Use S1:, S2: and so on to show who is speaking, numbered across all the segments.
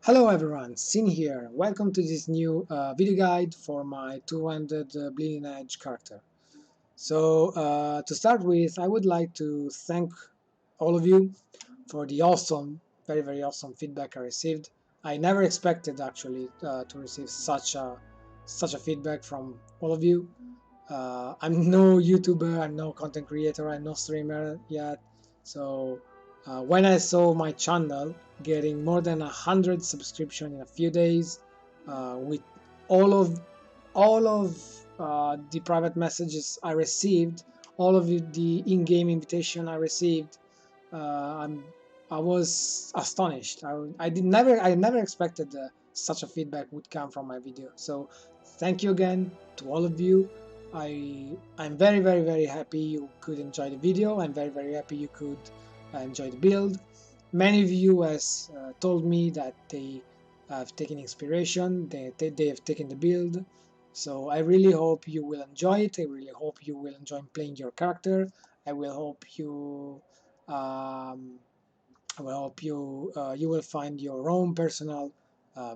S1: Hello everyone, Sin here. Welcome to this new video guide for my two-handed bleeding edge character. To start with, I would like to thank all of you for the awesome, very awesome feedback I received. I never expected actually to receive such a feedback from all of you. I'm no YouTuber, I'm no content creator, I'm no streamer yet. When I saw my channel getting more than 100 subscriptions in a few days, with all of the private messages I received, all of the in-game invitation I received, I was astonished. I never expected such a feedback would come from my video. So thank you again to all of you. I'm very happy you could enjoy the video. I'm very happy you could enjoy the build. Many of you has told me that they have taken inspiration. They have taken the build. So I really hope you will enjoy it. I really hope you will enjoy playing your character. I will hope you um, you will find your own personal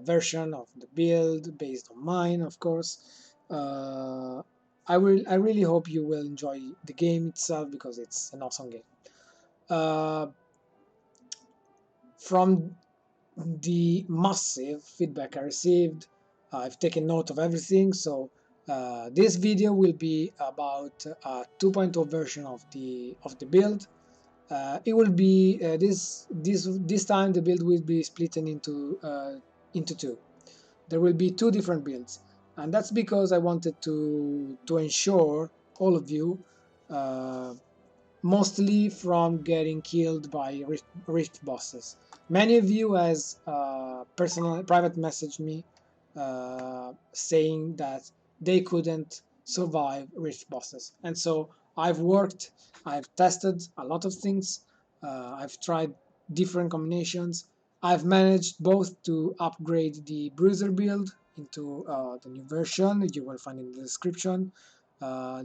S1: version of the build based on mine, of course. I really hope you will enjoy the game itself because it's an awesome game. Uh, from the massive feedback I received, I've taken note of everything. So this video will be about a 2.0 version of the build. It will be this time the build will be split into two. There will be two different builds, and that's because I wanted to ensure all of you, uh, mostly from getting killed by rift bosses. Many of you has personal private messaged me saying that they couldn't survive rift bosses, and so I've tested a lot of things. I've tried different combinations. I've managed both to upgrade the bruiser build into the new version you will find in the description. Uh,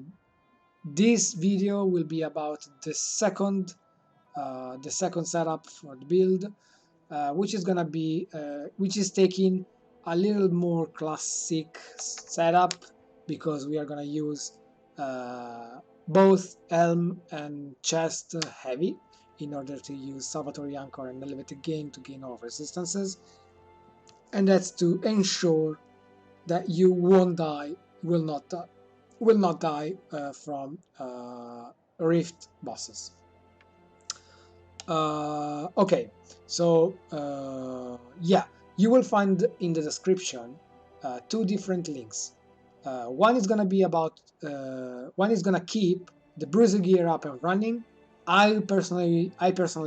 S1: this video will be about the second setup for the build, which is taking a little more classic setup because we are gonna use both helm and chest heavy in order to use salvatory anchor and elevated gain to gain all resistances, and that's to ensure that you won't die, will not die from rift bosses. Okay, yeah, you will find in the description two different links. One is gonna keep the bruiser gear up and running. I personally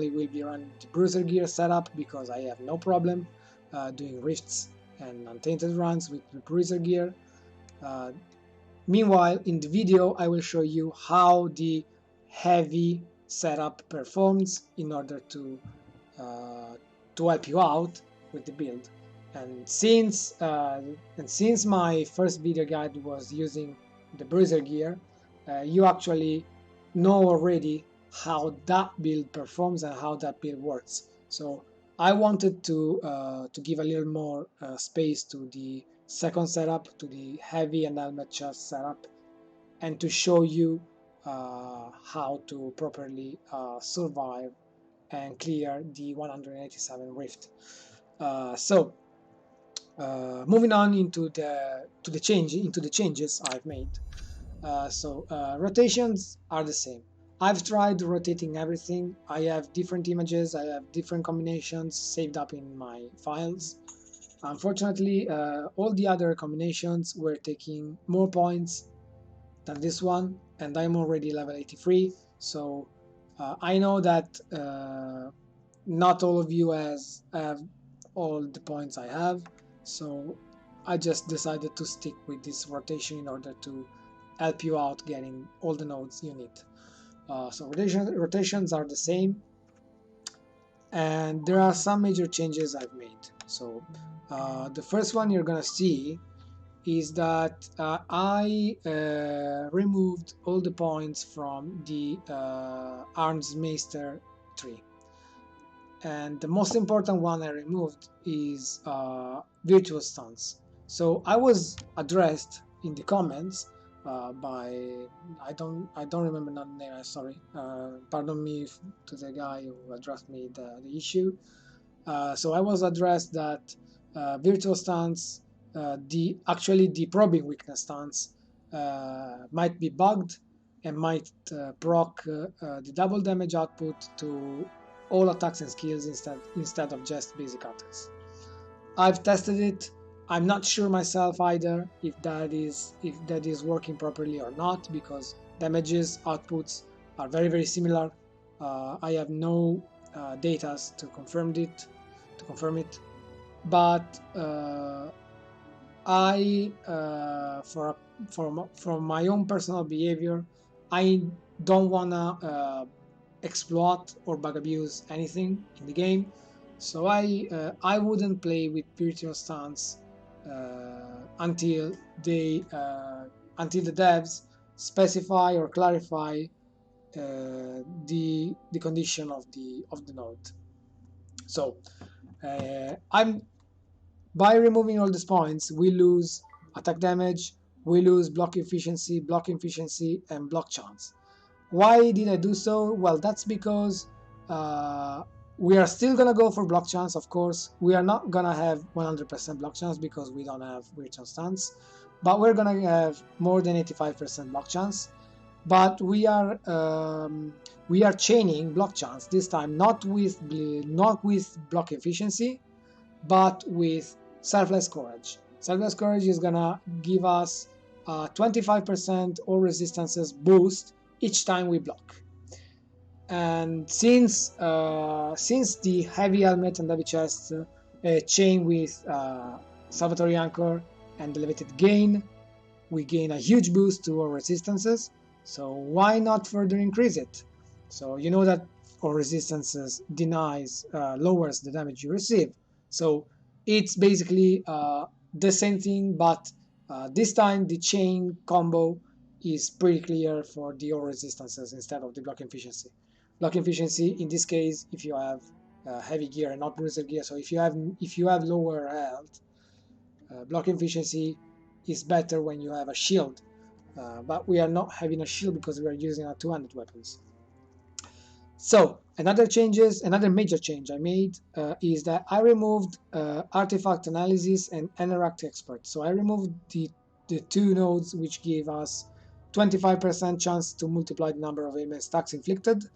S1: will be running the bruiser gear setup because I have no problem doing rifts and untainted runs with the bruiser gear. Uh, Meanwhile, in the video, I will show you how the heavy setup performs in order uh, to help you out with the build. And since my first video guide was using the bruiser gear, you actually know already how that build performs and how that build works. So I wanted to give a little more space to the second setup, to the heavy and helmet chest setup, and to show you how to properly survive and clear the 187 rift. Moving on into the changes I've made. Rotations are the same. I've tried rotating everything. I have different images, I have different combinations saved up in my files. Unfortunately, all the other combinations were taking more points than this one, and I'm already level 83, so I know that not all of you have all the points I have, so I just decided to stick with this rotation in order to help you out getting all the nodes you need. Rotations are the same, and there are some major changes I've made. The first one you're gonna see is that I removed all the points from the Arnsmeister tree. and the most important one I removed is virtual stance. So I was addressed in the comments by I don't remember the name. I'm sorry. Pardon me to the guy who addressed me the issue. So I was addressed that virtual stance, actually the probing weakness stance, might be bugged and might proc the double damage output to all attacks and skills instead of just basic attacks. I've tested it. I'm not sure myself either if that is working properly or not, because damages outputs are very similar. I have no data to confirm it, but I from my own personal behavior, I don't wanna exploit or bug abuse anything in the game, so I wouldn't play with virtual stance until the devs specify or clarify the condition of the node. So I'm by removing all these points, we lose attack damage, we lose block efficiency, and block chance. Why did I do so? Well, that's because we are still gonna go for block chance, of course. We are not gonna have 100% block chance because we don't have virtual stance, but we're gonna have more than 85% block chance. But we are chaining block chance this time, not with block efficiency, but with selfless courage. Selfless courage is gonna give us 25% all resistances boost each time we block. And since the heavy helmet and heavy chest chain with salvatory anchor and elevated gain, we gain a huge boost to our resistances. So why not further increase it? So you know that our resistances lowers the damage you receive. So it's basically the same thing, but this time the chain combo is pretty clear for the all resistances instead of the block efficiency. Block efficiency in this case, if you have heavy gear and not bruiser gear, so if you have lower health, block efficiency is better when you have a shield. But we are not having a shield because we are using our two-handed weapons. So another major change I made is that I removed artifact analysis and interact expert. So I removed the two nodes which give us 25% chance to multiply the number of ailment stacks inflicted,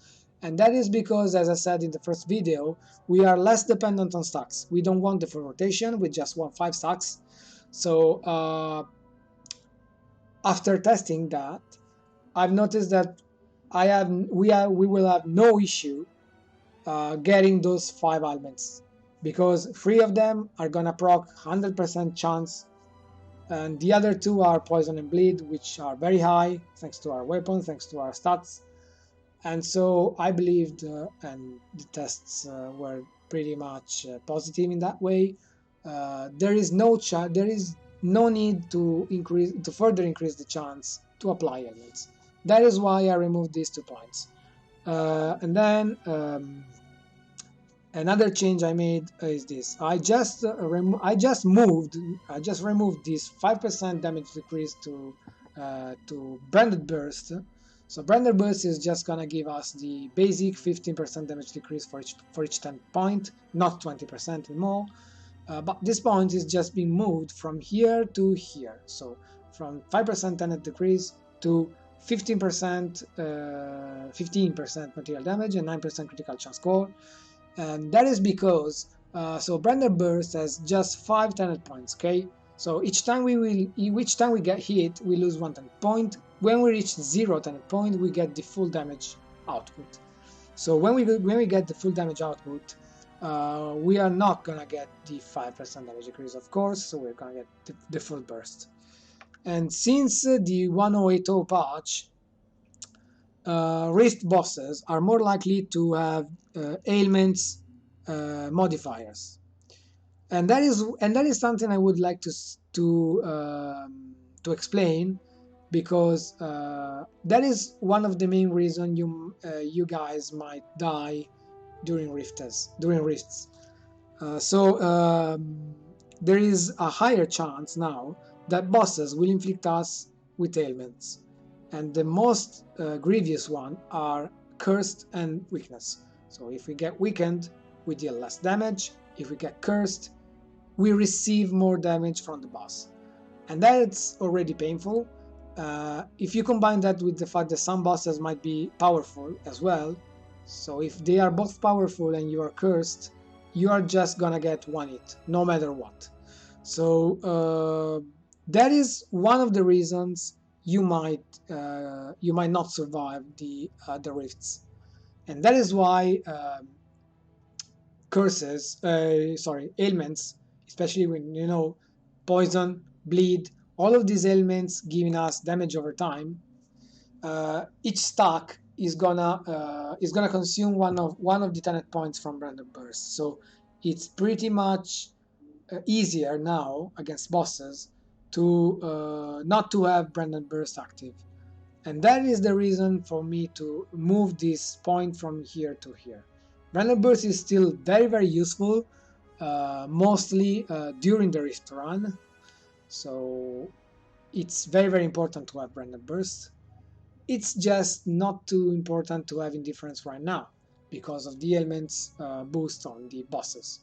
S1: and that is because, as I said in the first video, we are less dependent on stacks. We don't want the full rotation, we just want 5 stacks. So after testing that, I've noticed that we will have no issue getting those 5 elements, because 3 of them are gonna proc 100% chance, and the other 2 are poison and bleed, which are very high thanks to our weapon, thanks to our stats. And so I believed, and the tests were pretty much positive in that way. There is no need to further increase the chance to apply elements. That is why I removed these 2 points. And then another change I made is this. I just removed this 5% damage decrease to branded burst. So branded burst is just gonna give us the basic 15% damage decrease for each 10 point, not 20% more. But this point is just being moved from here to here. So from 5% damage decrease to 15% material damage and 9% critical chance score. And that is because so branded burst has just 5 tenet points. Okay, so each time we get hit, we lose 1 tenet point. When we reach 0 tenet point, we get the full damage output. So when we get the full damage output, we are not gonna get the 5% damage decrease, of course. So we're gonna get the full burst. And since the 1080 patch, wrist bosses are more likely to have ailments modifiers, and that is something I would like to explain, because that is one of the main reasons you guys might die during rifts. So there is a higher chance now that bosses will inflict us with ailments, and the most grievous one are cursed and weakness. So if we get weakened, we deal less damage. If we get cursed, we receive more damage from the boss, and that's already painful. If you combine that with the fact that some bosses might be powerful as well, so if they are both powerful and you are cursed, you are just gonna get one hit no matter what. So that is one of the reasons you might not survive the rifts, and that is why ailments, especially when poison, bleed, all of these ailments giving us damage over time. Each stack is gonna consume one of the tenant points from random burst. So it's pretty much easier now against bosses to not to have Brandon Burst active, and that is the reason for me to move this point from here to here. Brandon Burst is still very useful, mostly during the Rift run, so it's very important to have Brandon Burst. It's just not too important to have Indifference right now because of the elements boost on the bosses.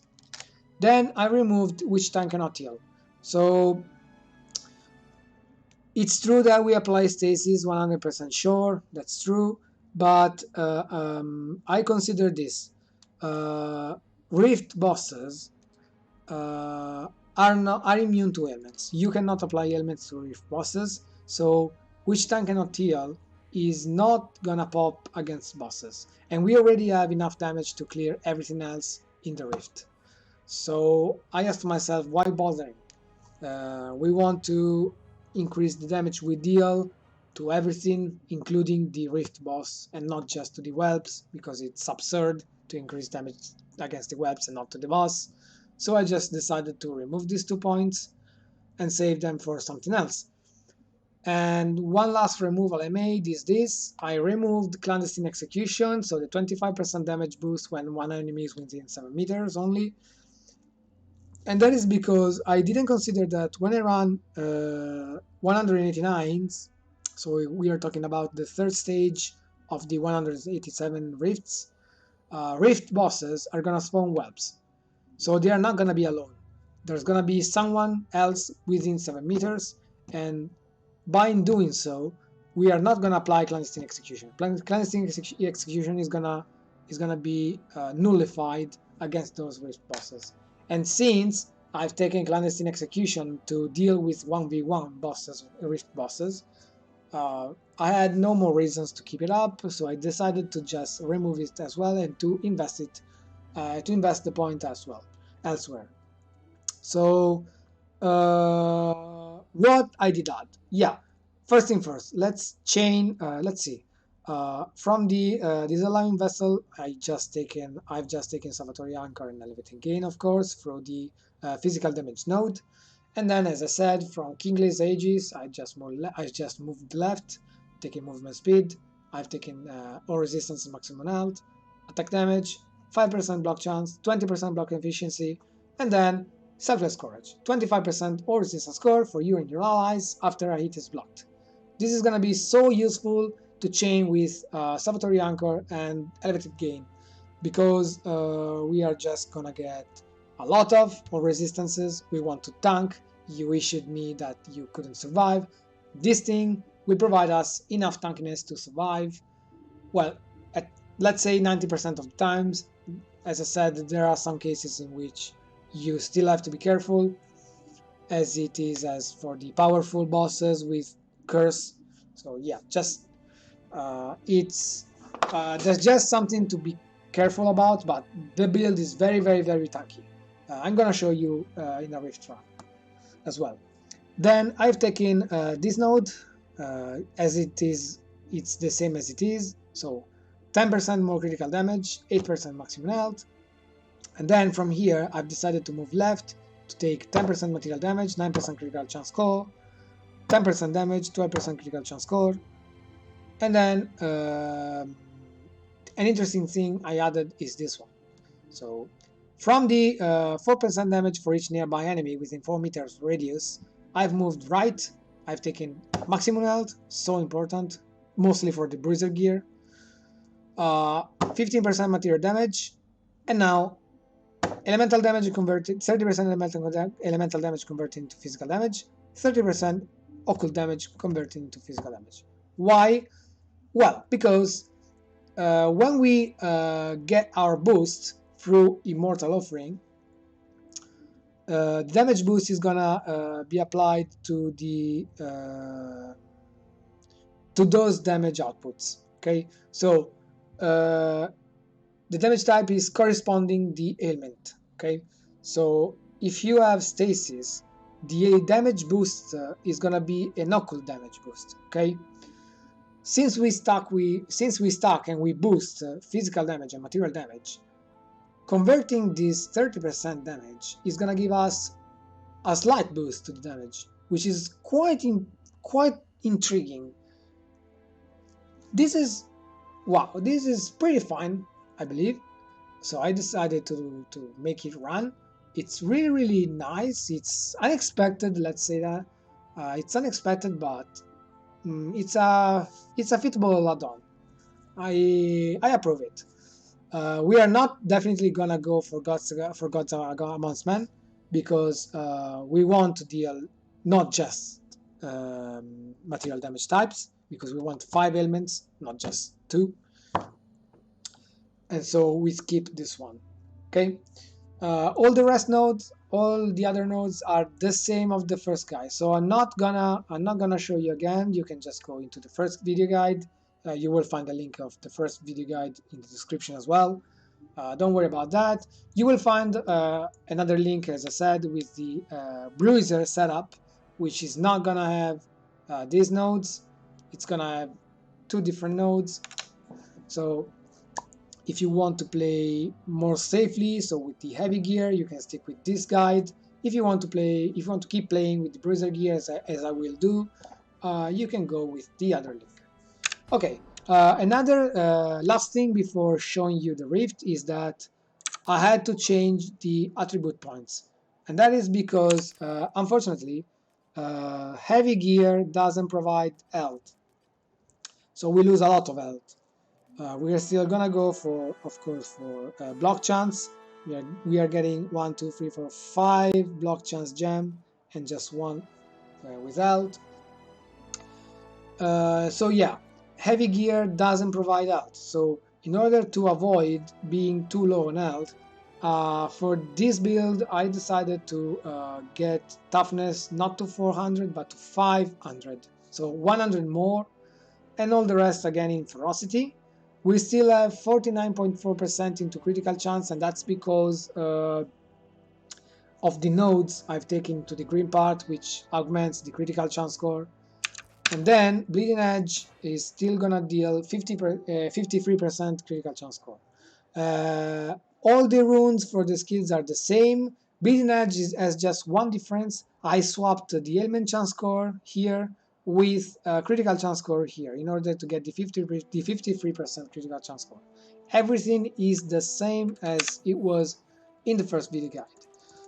S1: Then I removed Which Time Cannot Heal. So it's true that we apply stasis, 100% sure, that's true, but I consider this. Rift bosses are immune to ailments. You cannot apply ailments to Rift bosses, so Which Time Cannot Heal is not gonna pop against bosses. And we already have enough damage to clear everything else in the Rift. So I asked myself, why bothering? We want to increase the damage we deal to everything, including the Rift boss, and not just to the whelps, because it's absurd to increase damage against the whelps and not to the boss. So I just decided to remove these 2 points and save them for something else. And one last removal I made is this. I removed Clandestine Execution, so the 25% damage boost when one enemy is within 7 meters only. And that is because I didn't consider that when I run 189s, so we are talking about the third stage of the 187 rifts, rift bosses are gonna spawn webs. So they are not gonna be alone. There's gonna be someone else within 7 meters, and by doing so, we are not gonna apply Clandestine Execution. Clandestine Execution is gonna be nullified against those rift bosses. And since I've taken Clandestine Execution to deal with 1v1 bosses, rift bosses, I had no more reasons to keep it up, so I decided to just remove it as well and to invest the point as well elsewhere. So what I did add, first thing first, let's see. From the disallowing vessel, I've just taken Salvatore Anchor and Elevating Gain, of course, through the physical damage node. And then, as I said, from Kingly's Aegis, I just moved left, taking movement speed. I've taken all resistance and maximum health, attack damage, 5% block chance, 20% block efficiency, and then Selfless Courage, 25% all resistance score for you and your allies after a hit is blocked. This is gonna be so useful to chain with Salvatore Anchor and Elevated Gain, because we are just gonna get a lot of resistances. We want to tank. You issued me that you couldn't survive. This thing will provide us enough tankiness to survive. Well, let's say 90% of the times. As I said, there are some cases in which you still have to be careful, as it is as for the powerful bosses with curse. So yeah, just there's just something to be careful about, but the build is very tanky. I'm gonna show you in a Rift run as well. Then I've taken this node as it is. It's the same as it is, so 10% more critical damage, 8% maximum health, and then from here I've decided to move left to take 10% material damage, 9% critical chance score, 10% damage, 12% critical chance score, and then an interesting thing I added is this one. So from the 4% damage for each nearby enemy within 4 meters radius, I've moved right. I've taken maximum health, so important, mostly for the bruiser gear. 15% material damage, and now elemental damage converted, 30% elemental damage converted into physical damage, 30% occult damage converted into physical damage. Why? Well, because when we get our boost through Immortal Offering, the damage boost is gonna be applied to the to those damage outputs. Okay, so the damage type is corresponding the ailment. Okay, so if you have stasis, the damage boost is gonna be an occult damage boost. Okay, since we stack and we boost physical damage and material damage, converting this 30% damage is gonna give us a slight boost to the damage, which is quite intriguing. This is wow, this is pretty fine, I believe. So I decided to make it run. It's really nice. It's unexpected, let's say that. It's unexpected, but it's a fitable add-on. I approve it. We are not definitely gonna go for God's Amongst Men, because we want to deal not just material damage types, because we want 5 elements, not just 2. And so we skip this one. Okay, all the rest nodes, all the other nodes are the same of the first guy. So I'm not gonna show you again. You can just go into the first video guide. You will find the link of the first video guide in the description as well. Don't worry about that. You will find another link, as I said, with the bruiser setup, which is not gonna have these nodes. It's gonna have 2 different nodes. So if you want to play more safely, so with the heavy gear, you can stick with this guide. If you want to keep playing with the bruiser gear, as I will do, you can go with the other link. Okay, another last thing before showing you the rift is that I had to change the attribute points, and that is because unfortunately heavy gear doesn't provide health, so we lose a lot of health. We are still gonna go for, of course, for block chance. We are getting 1, 2, 3, 4, 5 block chance gem and just 1 without. So yeah, heavy gear doesn't provide health. So in order to avoid being too low on health, for this build I decided to get toughness not to 400 but to 500. So 100 more, and all the rest again in ferocity. We still have 49.4% into critical chance, and that's because of the nodes I've taken to the green part, which augments the critical chance score. And then Bleeding Edge is still gonna deal 53% critical chance score. All the runes for the skills are the same. Bleeding Edge has just one difference. I swapped the ailment chance score here with critical chance score here in order to get the 53% critical chance score. Everything is the same as it was in the first video guide.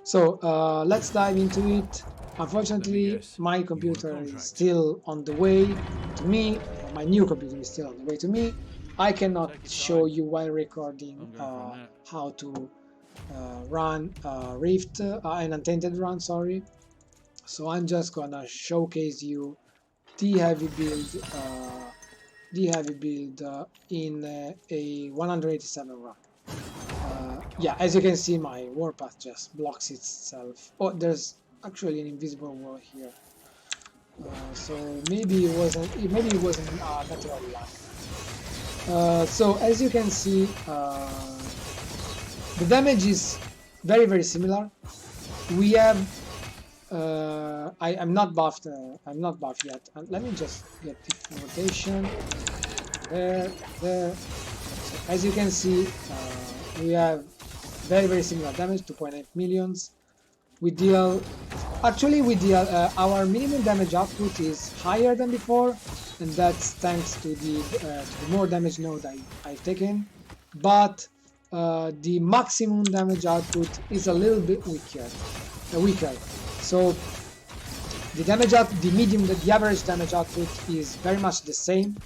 S1: So let's dive into it. Unfortunately, my computer is still on the way to me. My new computer is still on the way to me. I cannot show you while recording how to run Rift, an Untainted run, sorry. So I'm just gonna showcase you the heavy build in a 187 run. Yeah, as you can see, my warpath just blocks itself. Oh, there's actually an invisible wall here. So maybe it wasn't natural luck. So as you can see, the damage is very similar. We have I'm not buffed. I'm not buffed yet. Let me just get the rotation. There. So as you can see, we have very similar damage, 2.8 millions. We deal. Actually, our minimum damage output is higher than before, and that's thanks to the more damage node I've taken. but the maximum damage output is a little bit weaker. So the average damage output is very much the same.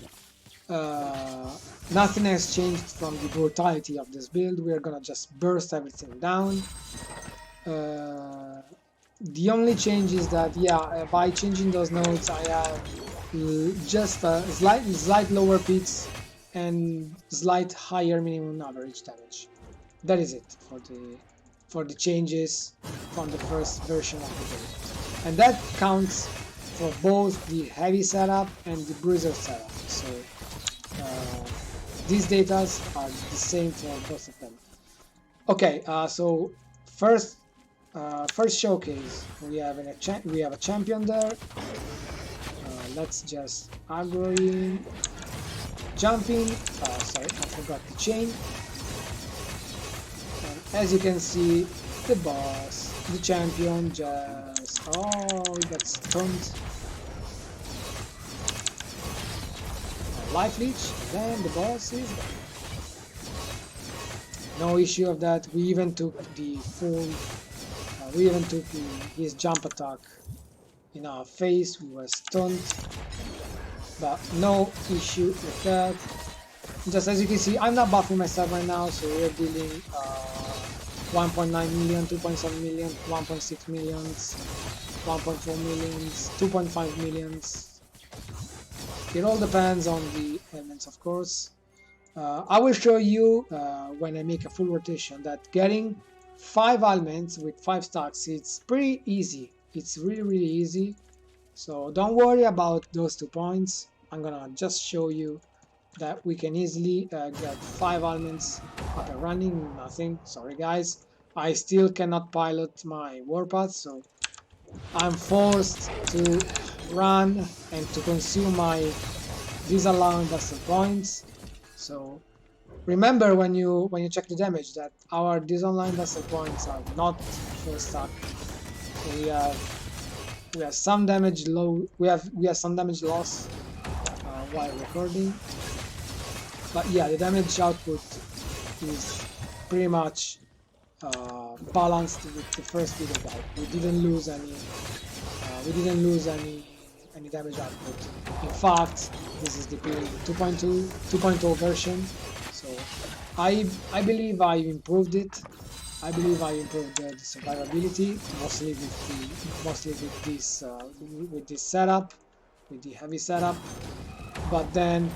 S1: Nothing has changed from the brutality of this build. We are gonna just burst everything down. The only change is that, yeah, by changing those nodes, I have just slight lower peaks and slight higher minimum average damage. That is it for the changes from the first version of the build, and that counts for both the heavy setup and the bruiser setup. So these datas are the same for both of them. Okay, so first showcase, we have a champion there. Let's just aggro in, jumping. Sorry, I forgot the chain. And as you can see, the boss, the champion, just he got stunned. Life leech, then the boss is dead. No issue of that. We even took the full. We even took his jump attack in our face. We were stunned, but no issue with that. Just as you can see, I'm not buffing myself right now, so we're dealing 1.9 million, 2.7 million, 1.6 millions, 1.4 millions, 2.5 millions. It all depends on the elements, of course. I will show you when I make a full rotation that getting 5 elements with 5 stacks, it's pretty easy. It's really easy. So don't worry about those 2 points. I'm gonna just show you that we can easily get 5 elements up and running. Nothing. Sorry guys. I still cannot pilot my warpath, so I'm forced to run and to consume my disallowed vessel points. So remember when you check the damage that our disallowed vessel points are not full stack. So we have some damage we have some damage loss while recording. But yeah, the damage output is pretty much balanced with the first video guide. We didn't lose any damage output. In fact, this is the build 2.0 version. So I believe I improved it. I believe I improved the survivability, mostly with this setup, with the heavy setup. But then,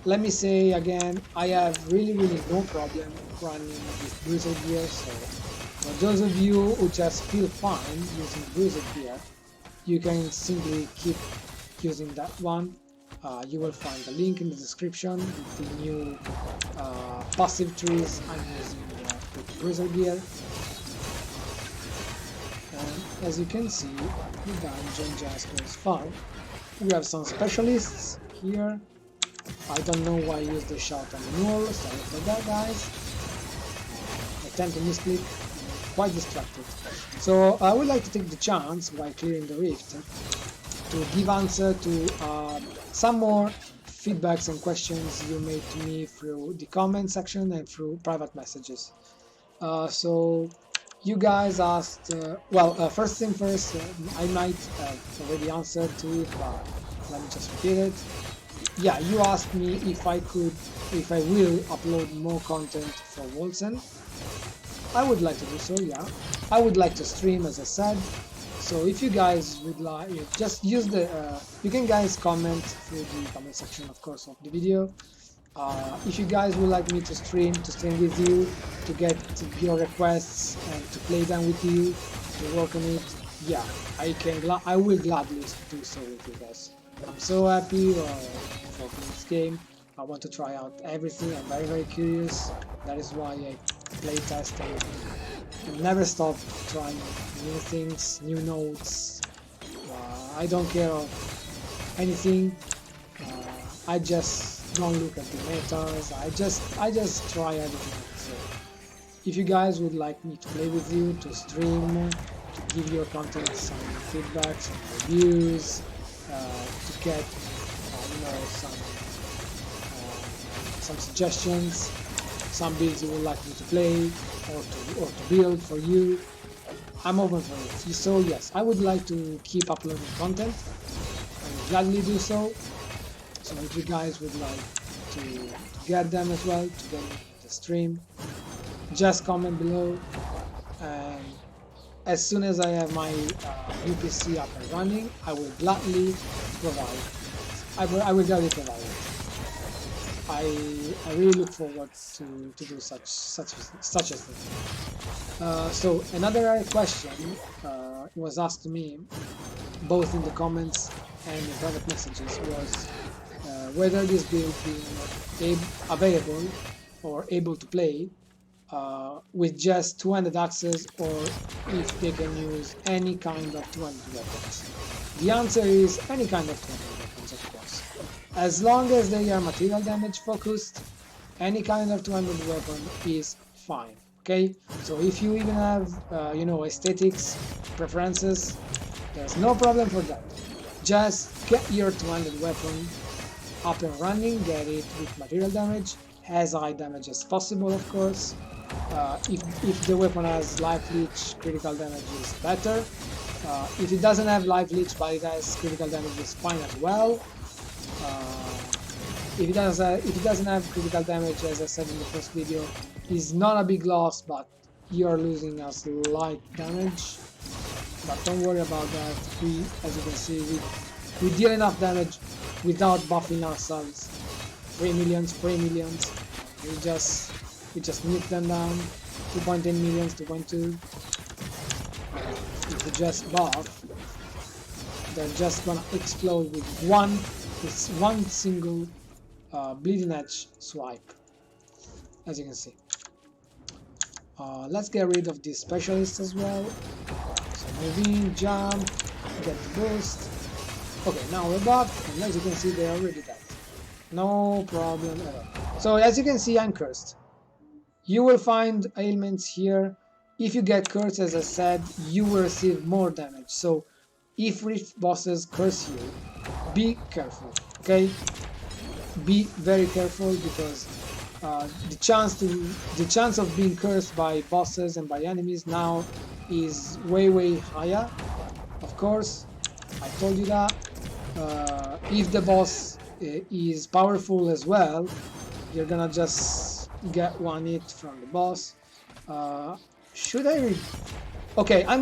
S1: let me say again, I have really no problem running with bruiser gear. So for those of you who just feel fine using bruiser gear, you can simply keep using that one. You will find the link in the description with the new passive trees I'm using with bruiser gear. And as you can see, the dungeon just goes far. We have some specialists here. I don't know why I used the shout on the Moor, sorry for that guys. I tend to misclick, I'm quite distracted. So I would like to take the chance, while clearing the rift, to give answer to some more feedbacks and questions you made to me through the comment section and through private messages. So you guys asked, first thing first, I might have already answered to it, but let me just repeat it. Yeah, you asked me if I will upload more content for Wolcen. I would like to do so, yeah. I would like to stream, as I said. So if you guys would like, just use you can guys comment through the comment section, of course, of the video. If you guys would like me to stream with you, to get your requests and to play them with you, to work on it, yeah, I will gladly do so with you guys. I'm so happy for this game. I want to try out everything. I'm very curious. That is why I play test and never stop trying new things, new nodes. I don't care of anything. I just don't look at the metas. I just try everything. So if you guys would like me to play with you, to stream, to give your content some feedback, some reviews, to get some suggestions. some builds you would like me to play or to build for you. I'm open for it. So yes, I would like to keep uploading content. I will gladly do so. So if you guys would like to get them as well, to get in the stream, just comment below, and as soon as I have my new PC up and running, I will gladly provide. I will gladly provide it. I really look forward to do such a thing. So another question was asked to me, both in the comments and in private messages, was whether this build being available or able to play with just two-handed axes, or if they can use any kind of two-handed weapons. The answer is any kind of two-handed weapons, of course. As long as they are material damage focused, any kind of two-handed weapon is fine. Okay, so if you even have you know, aesthetics preferences, there's no problem for that. Just get your two-handed weapon up and running, get it with material damage, as high damage as possible, of course. If the weapon has life leech, critical damage is better. If it doesn't have life leech but it has critical damage, is fine as well. If it doesn't have critical damage, as I said in the first video, is not a big loss, but you're losing a slight damage. But don't worry about that. We, as you can see, we deal enough damage without buffing ourselves. 3 millions. We just nuke them down. 2.10 millions, 2.2. If you just buff, they're just gonna explode with one single bleeding edge swipe, as you can see. Let's get rid of this specialist as well. So move in, jump, get the boost. Okay, now we're buffed, and as you can see, they're already dead. No problem at all. So as you can see, I'm cursed. You will find ailments here. If you get cursed, as I said, you will receive more damage. So if rift bosses curse you, be careful, okay? Be very careful, because the chance of being cursed by bosses and by enemies now is way higher. Of course, I told you that. If the boss is powerful as well, you're gonna just get one hit from the boss. Should I okay, I'm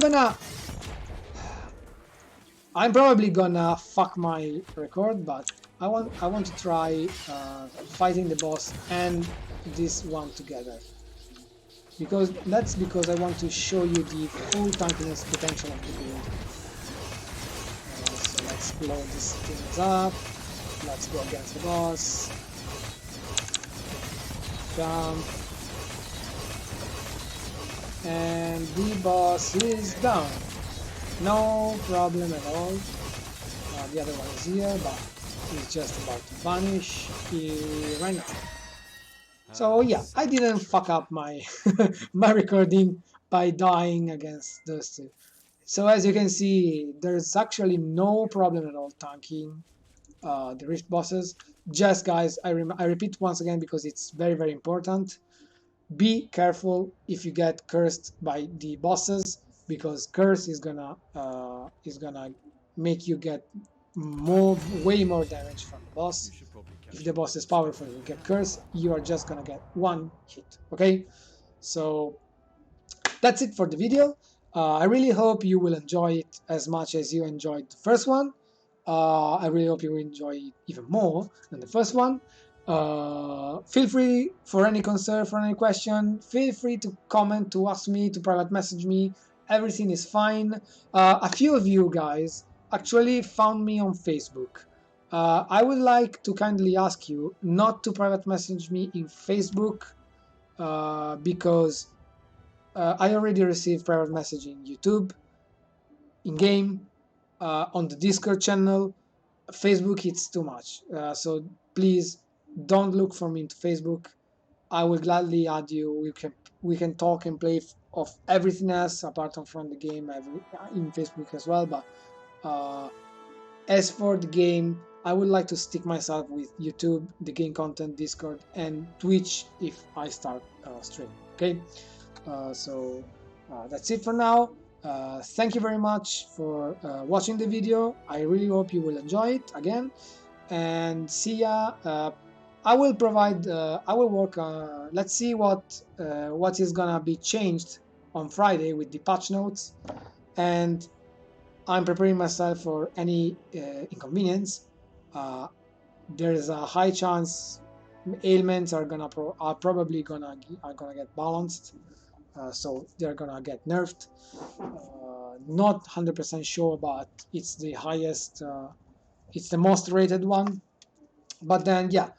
S1: probably gonna fuck my record, but I want to try fighting the boss and this one together, because I want to show you the full tankiness potential of the build. So let's blow these things up. Let's go against the boss. Jump. And the boss is down. No problem at all. The other one is here, but he's just about to vanish right now. So yeah, I didn't fuck up my my recording by dying against those two. So as you can see, there's actually no problem at all tanking the rift bosses. Just guys, I repeat once again, because it's very important. Be careful if you get cursed by the bosses, because curse is gonna make you get way more damage from the boss. If the boss is powerful, you get cursed, you are just gonna get one hit. Okay, so that's it for the video. I really hope you will enjoy it as much as you enjoyed the first one. I really hope you will enjoy it even more than the first one. Feel free for any concern, for any question. Feel free to comment, to ask me, to private message me. Everything is fine. A few of you guys actually found me on Facebook. I would like to kindly ask you not to private message me in Facebook, because I already received private message in YouTube, in game, on the Discord channel. Facebook, it's too much. So please don't look for me into Facebook. I will gladly add you. We can talk and play of everything else apart from the game in Facebook as well. But As for the game, I would like to stick myself with YouTube, the game content, Discord, and Twitch if I start streaming. Okay, that's it for now. Thank you very much for watching the video. I really hope you will enjoy it again, and see ya. I will provide. I will work. Let's see what is gonna be changed on Friday with the patch notes, and I'm preparing myself for any inconvenience. Uh, there is a high chance ailments are probably gonna get balanced, so they're gonna get nerfed. Not 100% sure, but it's the highest. It's the most rated one. But then, yeah.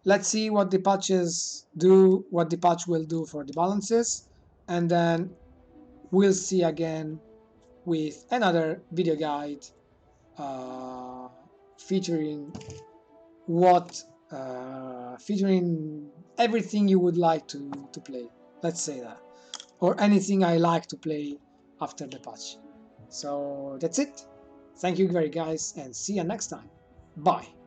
S1: Let's see what the patches do. What the patch will do for the balances, and then we'll see again with another video guide uh, featuring featuring everything you would like to play. Let's say that, or anything I like to play after the patch. So that's it. Thank you very guys, and see you next time. Bye.